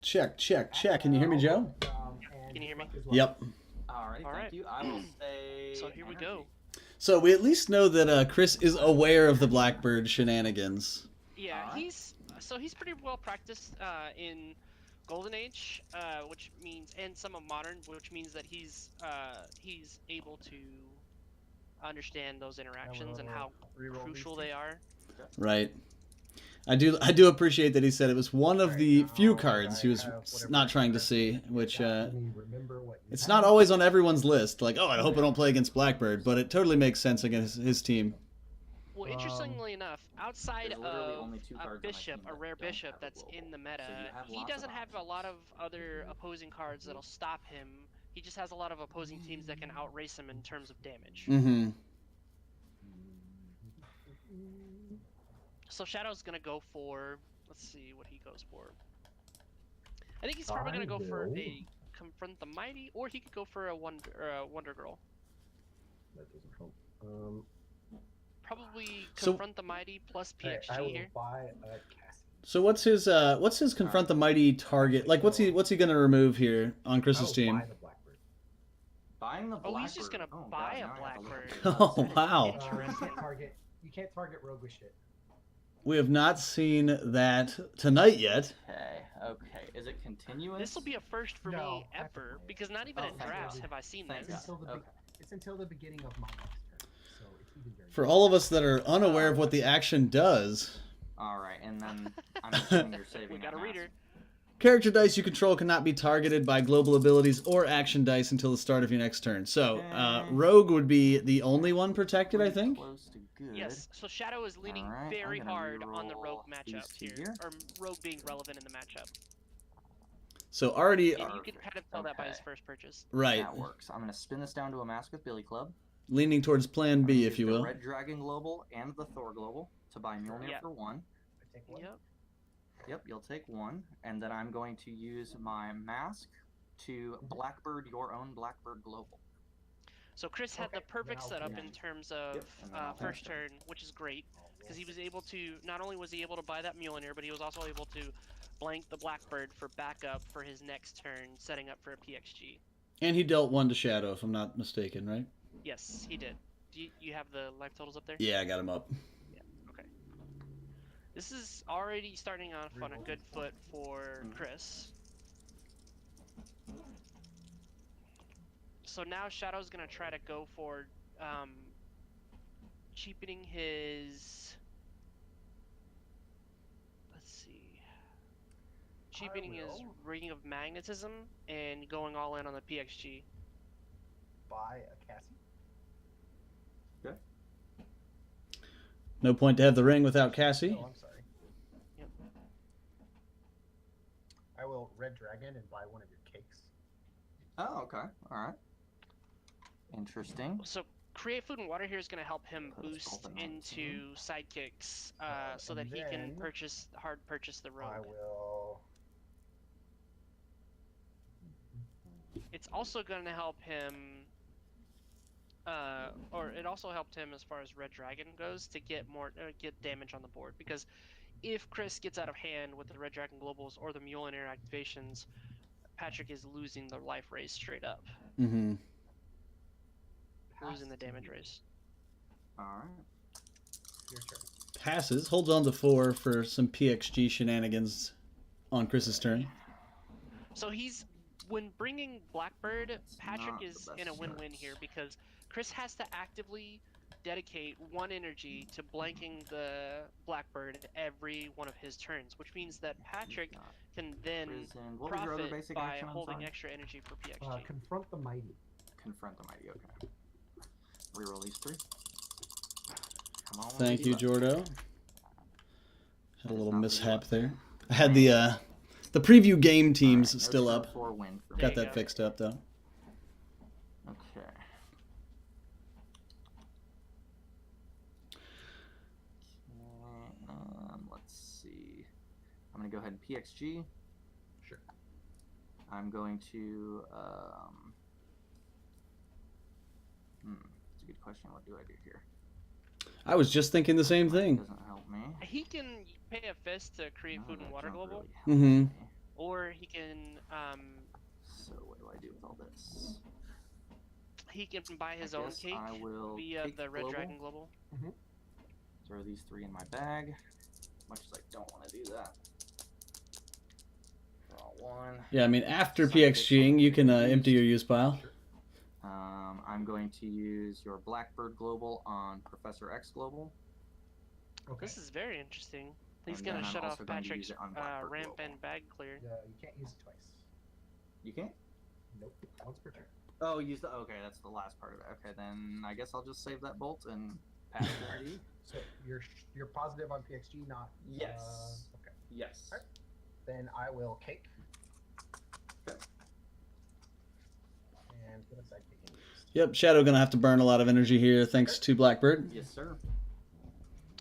Check, check, check. Can you hear me, Joe? Can you hear me? Yep. Alrighty, All thank right. you. I will say. So here we go. So we at least know that Chris is aware of the Blackbird shenanigans. Yeah, Alright. he's pretty well practiced in Golden Age, which means, and some of Modern, which means that he's able to understand those interactions and how crucial they are. Right. I do appreciate that he said it was one of the few cards he was not trying to see, which it's not always on everyone's list. Like, oh, I hope I don't play against Blackbird, but it totally makes sense against his team. Well, interestingly enough, outside there's literally of only two a cards on my bishop, team a that rare don't bishop have a that's global. in the meta, So you have he lots doesn't of have a lot of other opposing cards that'll stop him. He just has a lot of opposing teams that can outrace him in terms of damage. Mm-hmm. So Shadow's gonna go for, let's see what he goes for. I think he's probably gonna go for a Confront the Mighty, or he could go for a Wonder Girl. That doesn't help. Probably So- Confront the Mighty plus I PXG will here. buy a Cassie. So what's his Confront the Mighty target? Like, what's he gonna remove here on Chris's I team? will buy the Blackbird. Buying the Blackbird. Oh, he's just gonna buy a God, now I have to Blackbird. look. Oh, wow. Interesting. You can't target rogue with shit. We have not seen that tonight yet. Okay. Is it continuous? This will be a first for No, me ever, because not even Oh, in thank drafts God. have I seen Thank this. God. Okay. It's until the beginning of my next turn, so it's even very. For all of us that are unaware of what the action does, Alright, and then I'm assuming you're saving We got a that reader. character dice you control cannot be targeted by global abilities or action dice until the start of your next turn. So, Rogue would be the only one protected, I think. Close to good. Yes, so Shadow is leaning Alright, very I'm gonna hard on the reroll Rogue matchup these two here. or Rogue being relevant in the matchup. So already, And you can kind of tell that by his Okay. first purchase. right, That works. I'm gonna spin this down to a Mask with Billy Club. leaning towards Plan I'm gonna B, use if you the will. Red Dragon Global and the Thor Global to buy Mjolnir Yep. for one. I take one. Yep. Yep, you'll take one. And then I'm going to use my mask to Blackbird your own Blackbird Global. So Chris had the Okay, perfect then I'll setup take in it. terms of Yep, and then I'll first take it. turn, which is great, because he was able to, not only was he able to buy that Mjolnir, but he was also able to blank the Blackbird for backup for his next turn, setting up for a PXG. And he dealt one to Shadow, if I'm not mistaken, right? Yes, he did. Do you have the life totals up there? Yeah, I got him up. Okay. This is already starting off on a good foot for Chris. So now Shadow's gonna try to go for cheapening his. Let's see. Cheapening his will. Ring of Magnetism and going all in on the PXG. Buy a Cassie. No point to have the ring without Cassie. Oh, I'm sorry. Yep. I will Red Dragon and buy one of your cakes. Oh, okay. Alright. Interesting. So Create Food and Water here is going to help him Put a boost salt and ice into sidekicks, so that and he can then purchase the I rogue. will. It's also going to help him, or it also helped him as far as Red Dragon goes to get get damage on the board, because if Chris gets out of hand with the Red Dragon Globals or the Mjolnir activations, Patrick is losing the life raise straight up, Mm-hmm. losing the damage raise. Alright. Your turn. Passes, holds on to 4 for some PXG shenanigans on Chris's turn. So when bringing Blackbird, Patrick not the is best in a win-win start. here, because Chris has to actively dedicate 1 energy to blanking the Blackbird every one of his turns, which means that Patrick can then Prison. What was your other profit basic by action? I'm holding sorry? extra energy for PXG. Confront the Mighty. Confront the Mighty, okay. Reroll these 3. Come on. Thank you, Lady Jordo. Had That a is little not the mishap one. there. I had the preview game Luck. teams Alright, no still sharp up. 4 win for There Got you that go. fixed up though. Okay. Let's see. I'm gonna go ahead and PXG. Sure. I'm going to. That's a good question. What do I do here? I was just thinking the same thing. Doesn't help me. He can pay a fist to create No, Food and that Water don't Global. really help Mhm. me. Or he can So what do I do with all this? buy his own guess cake I will via take the Red global. Dragon Global. Throw these 3 in my bag. Much as I don't want to do that. Draw 1. Yeah, I mean, after Sidekick PXGing, you can empty your use pile. I'm going to use your Blackbird Global on Professor X Global. Okay. This is very interesting. He's And gonna then I'm shut off also going to use Patrick's it on Blackbird ramp Global. and bag clear. You can't use it twice. You can't? Nope. Once per turn. Oh, use the. Okay, that's the last part of it. Okay, then I guess I'll just save that bolt and pass it. So you're positive on PXG, not. Yes. Okay. Yes. Alright. Then I will cake. Okay. And put a sidekick in used. Yep, Shadow gonna have to burn a lot of energy here thanks to Blackbird. Yes, sir.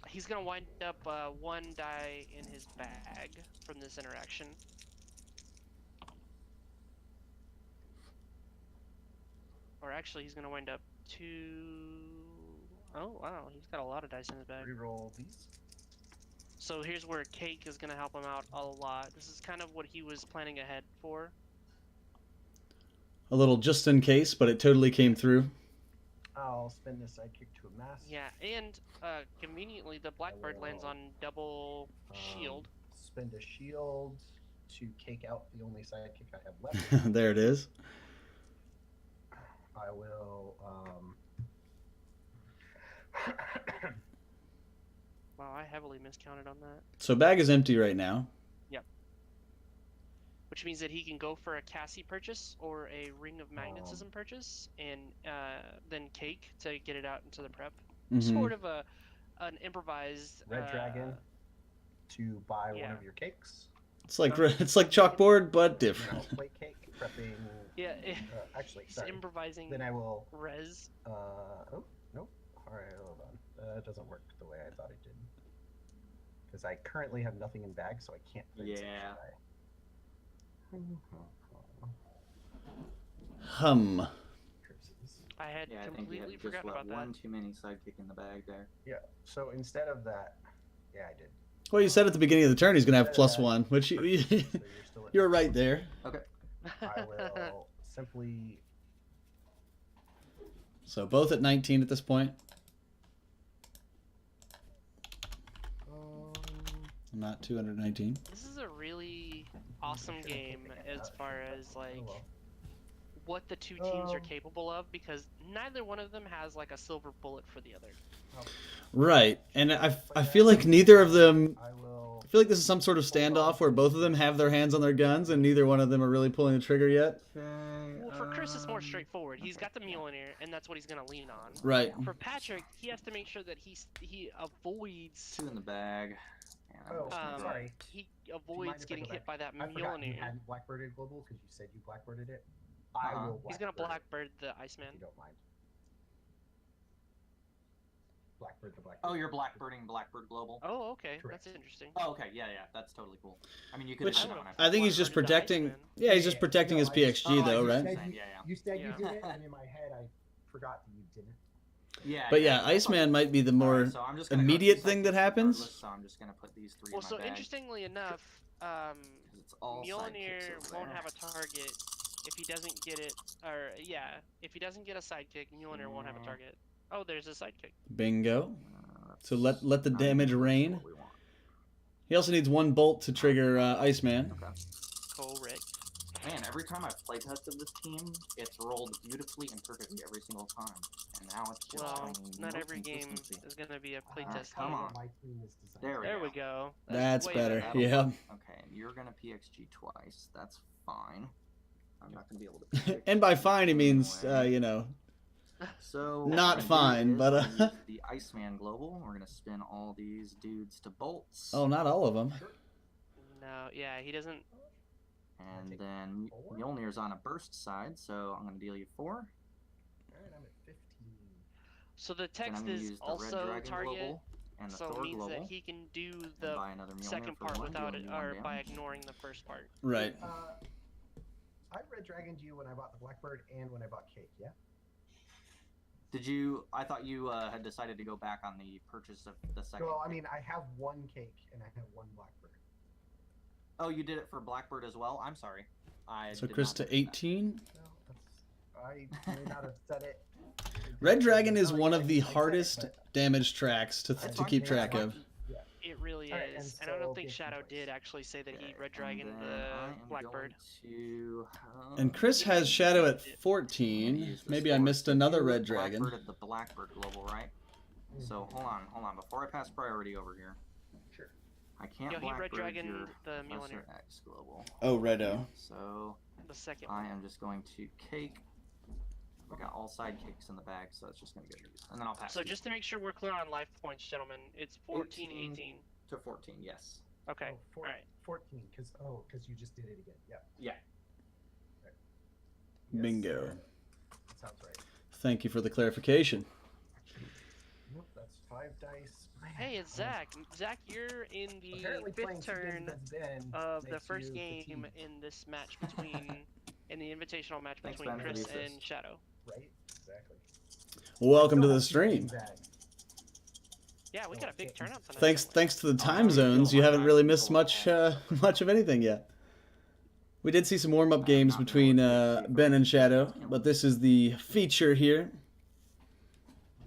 He's gonna wind up 1 die in his bag from this interaction. Or actually, he's gonna wind up 2. Oh wow, he's got a lot of dice in his bag. Reroll these. So here's where cake is gonna help him out a lot. This is kind of what he was planning ahead for. A little just in case, but it totally came through. I'll spin this sidekick to a mass. Yeah, and conveniently, the Blackbird lands on double shield. Spend a shield to cake out the only sidekick I have left. There it is. I will. Wow, I heavily miscounted on that. So bag is empty right now. Which means that he can go for a Cassie purchase or a Ring of Magnetism purchase, and then cake to get it out into the prep. Sort of an improvised Red Dragon to buy one of your cakes. It's like chalkboard, but different. Play cake, prepping. Yeah, actually, he's sorry. improvising. Then I will. Res. Oh, nope. All right, hold on. That doesn't work the way I thought it did. Because I currently have nothing in bag, so I can't. Yeah. Hum. I had Yeah, I think you completely had just forgotten about that. one too many sidekick in the bag there. Yeah. So instead of that, yeah, I did. Well, you said at the beginning of the turn he's gonna have +1, which So you're still at you're right there. Okay. I will simply. So both at 19 at this point. Not 219. This is a really awesome game as far as like Oh, well. what the two teams are capable of, because neither one of them has like a silver bullet for the other. Right, and I feel like neither of them. I will. I feel like this is some sort of standoff where both of them have their hands on their guns and neither one of them are really pulling the trigger yet. Well, for Chris, it's more straightforward. He's got the Mjolnir, and that's what he's gonna lean on. Right. For Patrick, he has to make sure that he avoids. 2 in the bag. And I'm Oh, just gonna do sorry. He mind avoids if I getting go hit by that I forgot you Mjolnir. hadn't blackbirded global because you said you blackbirded it. I will. He's gonna blackbird it, blackbird the Iceman. if you don't mind. Blackbird the blackbird. Oh, you're blackbirding Blackbird Global? Oh, okay, Correct. that's interesting. Oh, okay, yeah, that's totally cool. I mean, you could Which have done it on I think he's just Blackbird the protecting. Iceman. Yeah, he's just protecting his No, PXG Oh, though, I right? see. Said Yeah. You said Yeah. you did it, and in my head I forgot that you didn't. Yeah. But yeah, Iceman might be the more Alright, so I'm just gonna go immediate two thing that sidekicks happens. regardless, So I'm just gonna put these 3 Well, in my so bag. interestingly enough, 'Cause it's all Mjolnir sidekicks over won't there. have a target if he doesn't get it, or yeah, if he doesn't get a sidekick, Mjolnir won't have a target. Oh, there's a sidekick. Bingo. That's So let the not damage even rain. what we want. He also needs 1 bolt to trigger Iceman. Okay. Correct. Man, every time I've playtested this team, it's rolled beautifully and perfectly every single time. And now it's just Well, showing not no every game consistency. is gonna be a Ah, playtest come game. on. My team is designed. There There we go. That's way better. That'll Yeah. work. Okay, and you're gonna PXG twice. That's fine. I'm not gonna be able to. PXG And by fine he means anyway. So what not we're gonna do fine, is but, we're gonna use the Iceman Global. We're gonna spin all these dudes to bolts. Oh, not all of them. No, yeah, he doesn't. And then 4. Mjolnir's on a burst side, so I'm gonna deal you 4. Alright, I'm at 15. So the Then I'm text gonna is use the also Red Dragon target, Global and the so Thor it means Global. that he can do and the buy another Mjolnir second for part 1, without dealing it, you 1 or by damage. ignoring the first part. Right. I red dragoned you when I bought the blackbird and when I bought cake. Yeah. Did you? I thought you had decided to go back on the purchase of the second. So I mean, I have 1 cake and I have 1 blackbird. Oh, you did it for Blackbird as well? I'm sorry. So did Chris not to notice that. 18. No, I may not have said it. Red Dragon is Oh, one yeah, of I the said it, hardest but- damage tracks to That's to fine. keep Yeah, track that's of. fine. Yeah. It really Alright, is, and and I don't so think give Shadow choice. did actually say that he Okay, red dragoned and then the I am Blackbird. going to, And Chris has Shadow at I'm gonna 14. use the Maybe I sword. missed So another you red dragon. Blackbirded the Blackbird global, right? So hold on. Before I pass priority over here, Sure. I can't Yo, he red Blackbird your dragoned the Professor Mjolnir, X global. Oh, Redo. So the second I one. am just going to cake. We got all sidekicks in the bag, so it's just gonna get these, and then I'll pass. So these just to make sure we're clear on life points, gentlemen, it's 14, 18. to 14. Yes. Okay. Oh, All right. 14, because you just did it again. Yeah. Yeah. Yes, Bingo. that sounds right. Thank you for the clarification. Nope, that's 5 dice. Man, Hey, it's Zach. Zach, you're in the Apparently playing fifth 2 games turn against Ben of the makes first you game fatigued, in this match between, in the invitational match Thanks, between Ben, for the Chris assist. and Shadow. right? Exactly. Welcome to Still the have 2 stream. games back. Yeah, we got a big turnout tonight. Thanks to the time yeah, zones, you my haven't really eyes missed go much ahead. much of anything yet. We did see some warm-up I have games not been between able to see Ben and for Shadow, killing. but this is the feature here.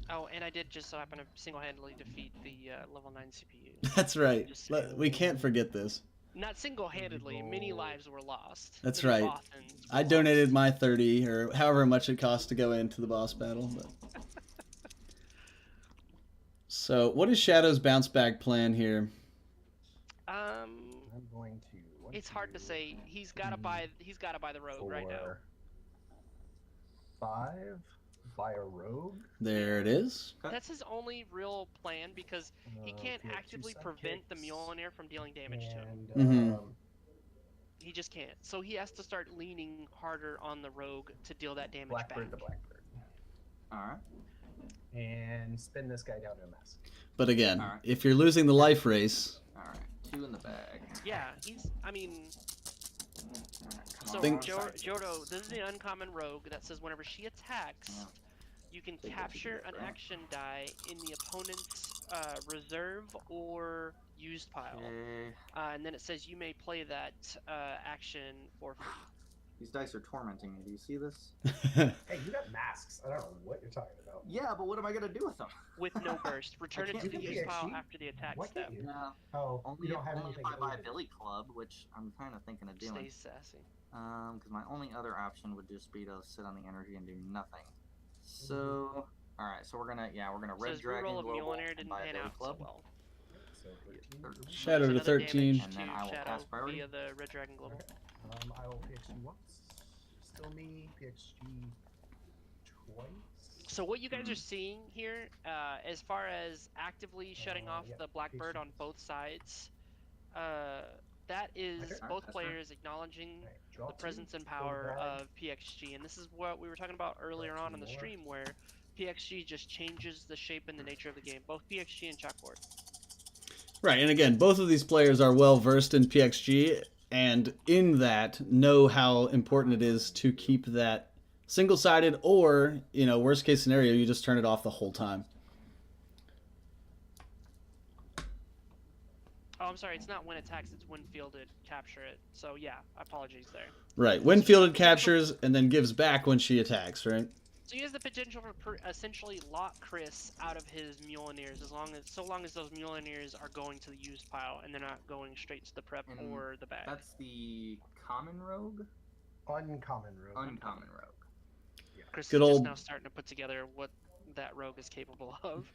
Oh, and I did just so happen to single-handedly defeat the level 9 CPU. That's right. Just We can't forget this. Not single-handedly, many lives were lost. That's Many right. Bothans were I donated lost. my 30 or however much it cost to go into the boss battle. But... So, what is Shadow's bounce back plan here? I'm going to. It's hard to say. He's gotta buy the rogue right now. 5. Buy a rogue. There it is. That's his only real plan because he can't we have 2 actively prevent the sidekicks, Mjolnir from dealing damage to him. and, Mhm. He just can't. So he has to start leaning harder on the rogue to deal that damage Blackbird the back. Blackbird. All right. And spin this guy down to a mask. But again, Alright. if you're losing the life race, All right. 2 in the bag. Yeah, I mean, Come so on, Think- sidekicks. Jodo, this is the uncommon rogue that says whenever she attacks, Yeah. you can Think capture that's an right. action die in the opponent's reserve or used pile. Okay. And then it says you may play that action for free. These dice are tormenting me. Do you see this? Hey, you got masks. I don't know what you're talking about. Yeah, but what am I gonna do with them? With no burst. Return it can't to the do use the pile XG? after the attack Why step. can't you? Yeah. Oh, Only, you don't have only anything. if I buy a loaded. Billy Club, which I'm kind of thinking of doing. Stay sassy. Because my only other option would just be to sit on the energy and do nothing. So, all right. So we're gonna So red his dragon reroll of global Mjolnir and didn't buy a pan Billy out so Club. well. So 13. Shadow to Another 13. damage And then to I will Shadow pass priority. via the Red Dragon Global. I will PXG once. Still me. PXG twice. So what you guys are seeing here, as far as actively shutting off yeah, the Blackbird on both sides, that is Okay. both That's players acknowledging Alright, draw the 2, presence and go to power bag. of PXG, and this is what we were talking about earlier Draw on 2 in the more. stream, where PXG just changes the shape and the nature of the game, both PXG and Chalkboard. Right, and again, both of these players are well versed in PXG, and in that know how important it is to keep that single-sided, or worst case scenario, you just turn it off the whole time. Oh, I'm sorry, it's not when attacks, it's when fielded, capture it. So yeah, apologies there. Right, when fielded captures and then gives back when she attacks, right? So he has the potential for essentially lock Chris out of his Mjolnirs so long as those Mjolnirs are going to the used pile and they're not going straight to the prep And or the bag. That's the common rogue. Uncommon rogue. Uncommon rogue. Chris Good is old- just now starting to put together what that rogue is capable of.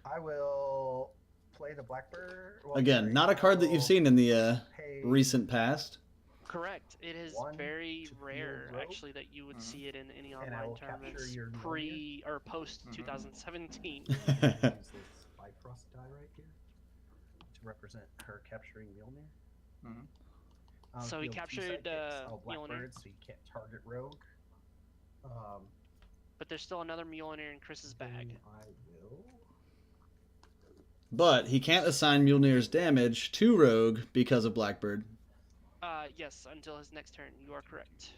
I will play the Blackbird. Well, Again, sorry, not a card that I you've will seen in the pay recent past. Correct. It is 1 very to field rare, rogue. actually, that you would Mhm. see it in any And I online will capture tournaments your pre or post Mhm. 2017. use this Bifrost die right here to represent her capturing Mjolnir. Mhm. So he field 2 captured, sidekicks. Oh, Mjolnir. Blackbird, so you can't target rogue. But there's still another Mjolnir in Chris's bag. then I will. But he can't assign Mjolnir's damage to Rogue because of Blackbird. Yes, until his next turn. You are correct.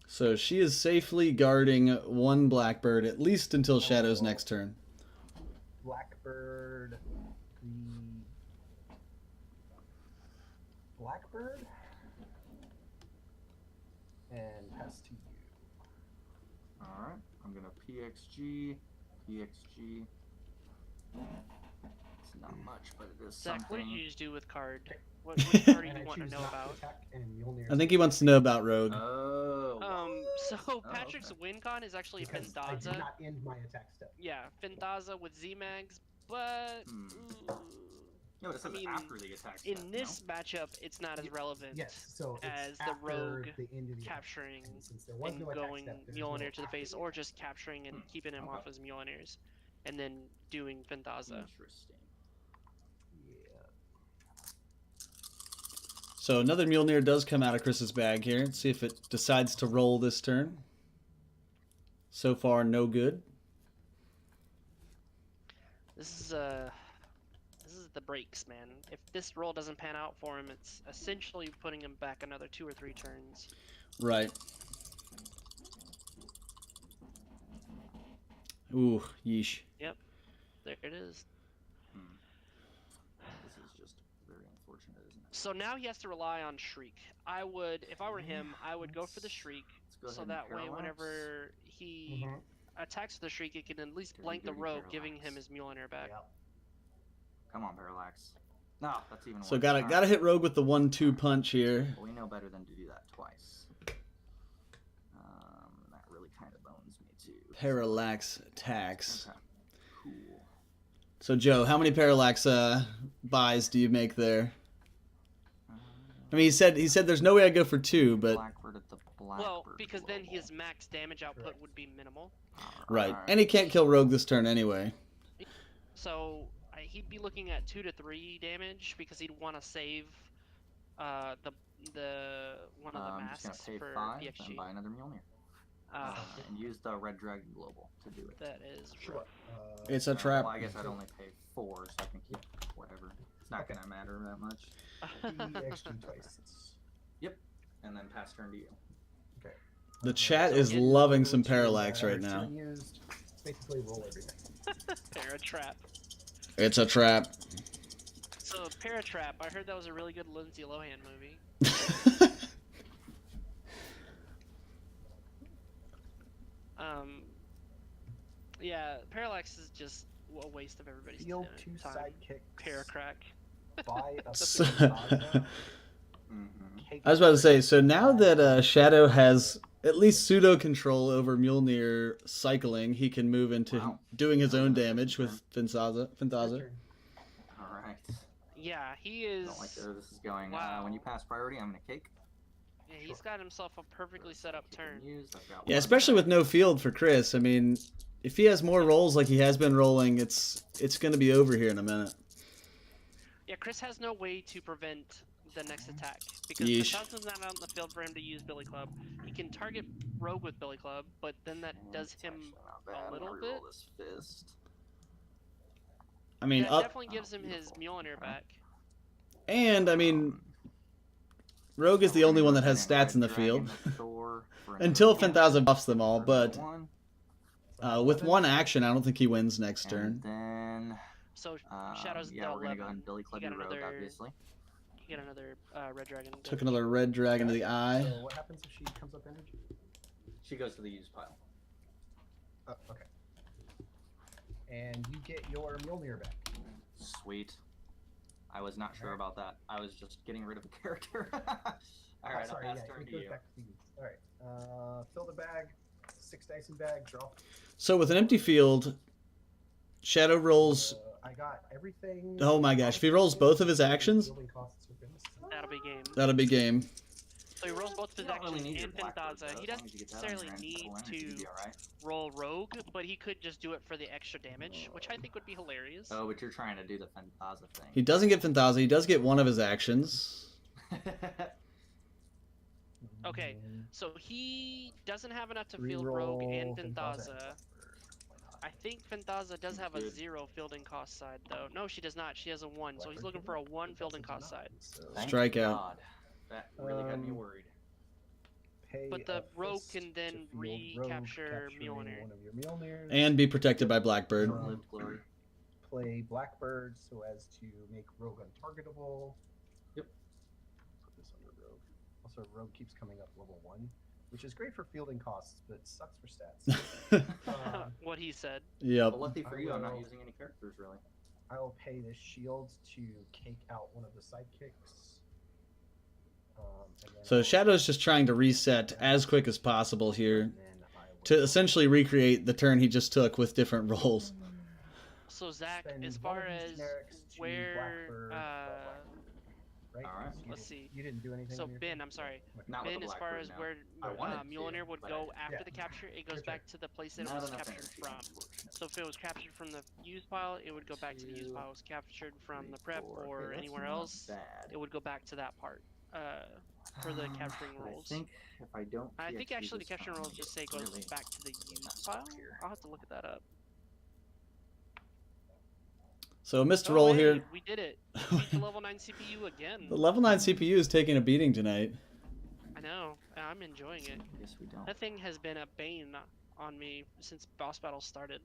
So she is safely guarding one Blackbird, at least until Shadow's next turn. Blackbird, the Blackbird and pass to you. Alright, I'm gonna PXG. It's not much, but it is Zach, what did something. you just do with card? Okay. What card do And I you want to choose know not to about? attack, and Mjolnir's I think he wants to know about Rogue. Oh. So Patrick's okay. win con is actually because I did Finthaza. not end my attack step. Yeah, Finthaza with Z-Mags, but No, but it says I mean, after the attack in step, this matchup, it's not as relevant Yes, so it's as the after rogue the end of the attack. capturing And since there was and no attack going step, there's Mjolnir no to the after face, the or attack. just capturing and keeping him Okay. off as Mjolnirs, and then doing Finthaza. Interesting. Yeah. So another Mjolnir does come out of Chris's bag here. Let's see if it decides to roll this turn. So far, no good. This is the breaks, man. If this roll doesn't pan out for him, it's essentially putting him back another 2 or 3 turns. Right. Ooh, yeesh. There it is. This is just very unfortunate, isn't it? So now he has to rely on Shriek. I would, if I were him, I would go for the Shriek, Let's go so ahead and that way parallax. whenever he attacks with the Shriek, it can at least Dirty, blank the dirty rogue, parallax. giving him his Mjolnir back. Yep. Come on, Parallax. No, that's even worse. So gotta hit Rogue with the 1-2 punch here. Well, we know better than to do that twice. That really kind of bones me too. Parallax attacks. Okay. Cool. So Joe, how many parallax buys do you make there? I mean, he said there's no way I'd go for 2, but Blackbird at the Blackbird Well, because then global. his max damage output would be minimal. right. Alright. And he can't kill Rogue this turn anyway. So he'd be looking at 2 to 3 damage because he'd want to save the one of the I'm just gonna masks pay for 5 and PXG. buy another Mjolnir. And use the Red Dragon Global to do it. That is Sure. It's a trap. Well, I guess I'd only pay 4, so I can keep whatever. It's not gonna matter that much. PXG twice. And then pass turn to you. Okay. The chat So is it- loving some parallax right now. Used, basically roll everything. Paratrap. It's a trap. So Paratrap, I heard that was a really good Lindsay Lohan movie. Yeah, Parallax is just a waste of everybody's Field time. 2 sidekicks. Paracrack. Buy a So- Finthaza, Mm-hmm. I was about to say, so now that Shadow has at least pseudo control over Mjolnir cycling, he can move into Wow. doing his own damage with Finthaza. Alright. Yeah, he I is. don't like where this is going. Wow. When you pass priority, I'm gonna cake. Yeah, he's got himself a perfectly set up turn. Yeah, especially with no field for Chris. I mean, if he has more rolls like he has been rolling, it's going to be over here in a minute. Yeah, Chris has no way to prevent the next attack because Yeesh. Finthaza's not out in the field for him to use Billy Club. He can target Rogue with Billy Club, but then that does him a little bit. This fist. I mean, Yeah, it up definitely gives him his Mjolnir back. and I mean, Rogue is the only one that has stats in the field. Until Finthaza buffs them all, but with one action, I don't think he wins next turn. And then, So Shadow's yeah, at we're gonna 11. go ahead and Billy Club You your got rogue, another- obviously. You get another Red Dragon. Took another red dragon to the eye. So what happens if she comes up energy? She goes to the use pile. Oh, okay. And you get your Mjolnir back. Sweet. I was not sure about that. I was just getting rid of a character. Alright, Sorry, I'll pass yeah, turn it to goes you. back to you. Alright. Fill the bag. 6 dice in bag. Draw. So with an empty field, Shadow rolls. I got everything. Oh my gosh, if he rolls both of his actions, Building costs are finished. That'll be game. that'll be game. So he rolls both of his You don't really actions need your and Blackbird, Finthaza. though, He as long doesn't as you get that on your necessarily end, need full energy, you'd to be alright. roll Rogue, but he could just do it for the extra damage, which I think would be hilarious. Oh, but you're trying to do the Finthaza thing. He doesn't get Finthaza. He does get one of his actions. Okay, so he doesn't have enough to field Reroll Rogue and Finthaza. Finthaza. I think Finthaza does have a Good. 0 fielding cost side, though. No, she does not. She has a 1, so he's looking for a 1 fielding cost side. Thank Strikeout. God. That really had me worried. Pay But the a rogue fist can then to field recapture capturing Mjolnir. one of your Mjolnirs. And be protected by Blackbird. Short-lived glory. Play Blackbird so as to make Rogue untargetable. Yep. so Rogue keeps coming up level 1, which is great for fielding costs, but sucks for stats. What he said. Yep. But lucky for I you, I'm not will- using any characters really. I will pay this shield to cake out one of the sidekicks. And then So I'll- Shadow's just trying to reset as quick as possible here and then I to will essentially recreate the turn he just took with different rolls. So Zach, spend as one far of these as generics to where, Blackbird, right? Alright. 'Cause you Let's didn't- see. You didn't do anything. So on your Ben, turn? I'm sorry. Okay. Not with Ben, the as far Blackbird as now. where I wanted to, Mjolnir would but go I- after Yeah. the capture, it goes Good back turn. to the place that it Not was enough captured energy, from. unfortunately. So if it was captured from the use pile, it would go back to the use 2, pile. It was captured from 3, the prep 4. or Okay, that's anywhere not else, bad. it would go back to that part for the capturing rolls. I think if I don't I think PXG actually the this capturing time, rolls I just get say goes really back to the use messed up pile. here. I'll have to look at that up. So a missed Oh, roll hey, here. we did it. We beat the level 9 CPU again. The level 9 CPU is taking a beating tonight. I know. I'm enjoying it. I guess we don't. That thing has been a bane on me since boss battles started.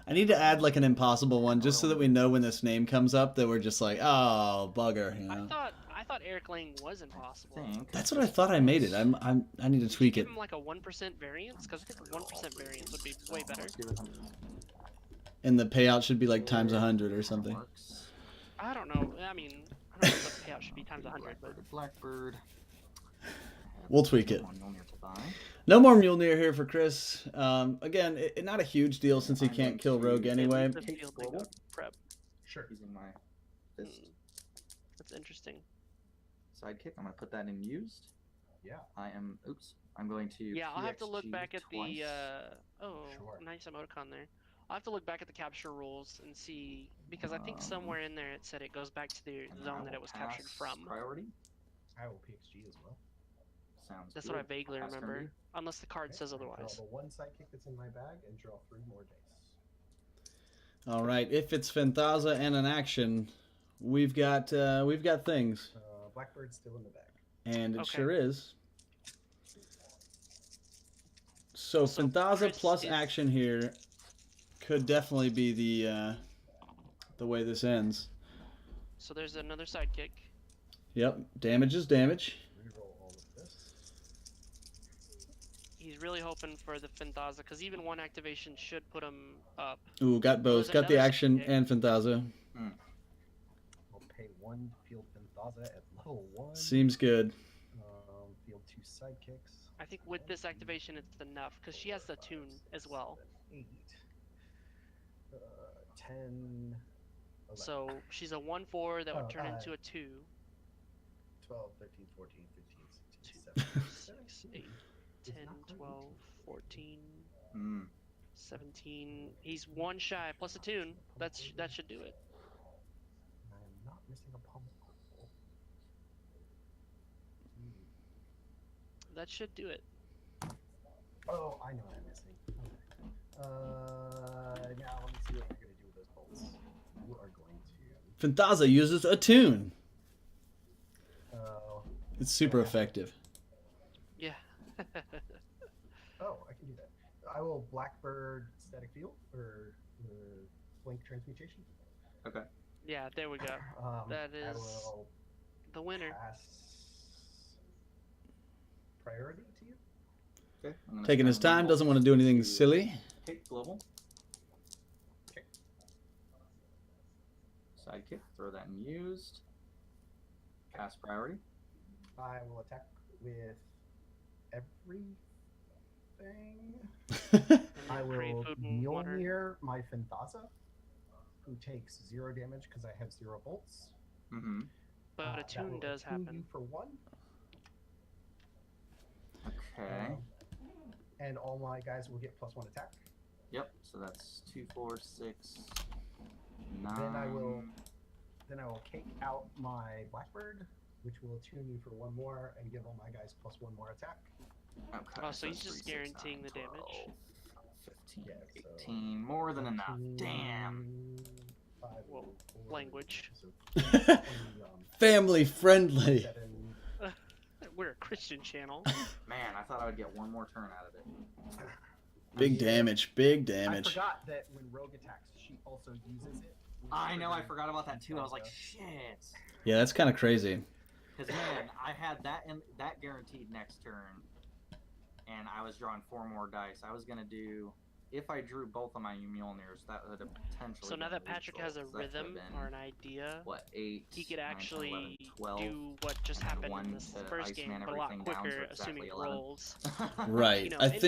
I need to add like an impossible one just so that we know when this name comes up that we're just like, oh, bugger, you know. I thought Eric Lang was impossible. That's what I thought I made it. I need to Did you tweak give it. him like a 1% variance? Because I think a 1% variance would be way better. Let's give it 100%. And the payout should be like times 100 or something. Works. I don't know. I mean, I don't know what the payout should be times 100, but Blackbird. We'll tweak it. One Mjolnir to buy. No more Mjolnir here for Chris. Again, not a huge deal since he I'm can't going kill to Rogue take anyway. the Take field global. to go prep. Sure. Using my fist That's interesting. sidekick. I'm gonna put that in used. Yeah. I'm going to Yeah, I'll have to look PXG back at twice. the. Oh, Sure. nice emoticon there. I'll have to look back at the capture rules and see because I think somewhere in there it said it goes back to the And then I zone that will it was captured pass from. Priority. I will PXG as well. Sounds That's good. what I vaguely Pass turn remember, B. unless the card Okay, says I draw otherwise. the one sidekick that's in my bag and draw 3 more dice. All right, if it's Fenthaza and an action, we've got things, Blackbird's still in the bag. and it Okay. sure is. So So Fenthaza Chris plus is- action here could definitely be the way this ends. So there's another sidekick. Yep, damage is damage. Reroll all of this. He's really hoping for the Fenthaza because even one activation should put him up. Ooh, got both. there's Got the another action sidekick. and Fenthaza. We'll pay 1 field Fenthaza at level 1. Seems good. Field 2 sidekicks. I think with this activation it's enough because she has the tune as well. 8. 10. 11. So she's a 1/4 that would Oh, turn into a 2. 12, 13, 14, 15, 2, 16, 6, 8, 10, 12, 14, Hmm. 17. He's 1 shy plus a tune. That should do it. I'm not missing a pummel. That should do it. Oh, I know what I'm missing. Okay. Now let me see what you're gonna do with those bolts. You are going to. Fenthaza uses a tune. Oh, It's super effective. Yeah. oh, I can do that. I will Blackbird static field or blink transmutation. Okay. Yeah, there we go. That I is will the winner. pass priority to you. Okay. I'm gonna Taking his spend one time, bolt doesn't want to do anything to silly. Take global. Okay. Sidekick. Throw that in used. Pass priority. I will attack with everything. And I then create will food and water. Mjolnir my Fenthaza, who takes 0 damage because I have 0 bolts. Mm-hmm. But a That tune will does attune happen. you for 1. Okay. And all my guys will get +1 attack. Yep. So that's 2, 4, 6, 9. Then I will cake out my Blackbird, which will attune you for 1 more and give all my guys +1 more attack. Okay. Oh, so he's that's just 3, 6, guaranteeing 9, the damage. 12, 15, Yeah, so 18. More than enough. Damn. 5, Whoa, 4, language. So 20, Family friendly. 7, We're a Christian channel. Man, I thought I would get 1 more turn out of it. Big Yeah. damage. Big I damage. forgot that when Rogue attacks, she also uses it. which I know. I triggers forgot about that too. I was like, Fenthaza. shit. Yeah, that's kind of crazy. Because man, I had that guaranteed next turn, and I was drawing 4 more dice. I was gonna do, if I drew both of my Mjolnirs, that would have potentially. So now been that Patrick lethal, has a 'cause that could have rhythm been, or an idea, what, 8, he could 9, 10, actually 11, 12, do what just and then happened in 1 this to first Iceman game, but a lot everything down, so quicker, exactly assuming 11. rolls. Right. You know, I and think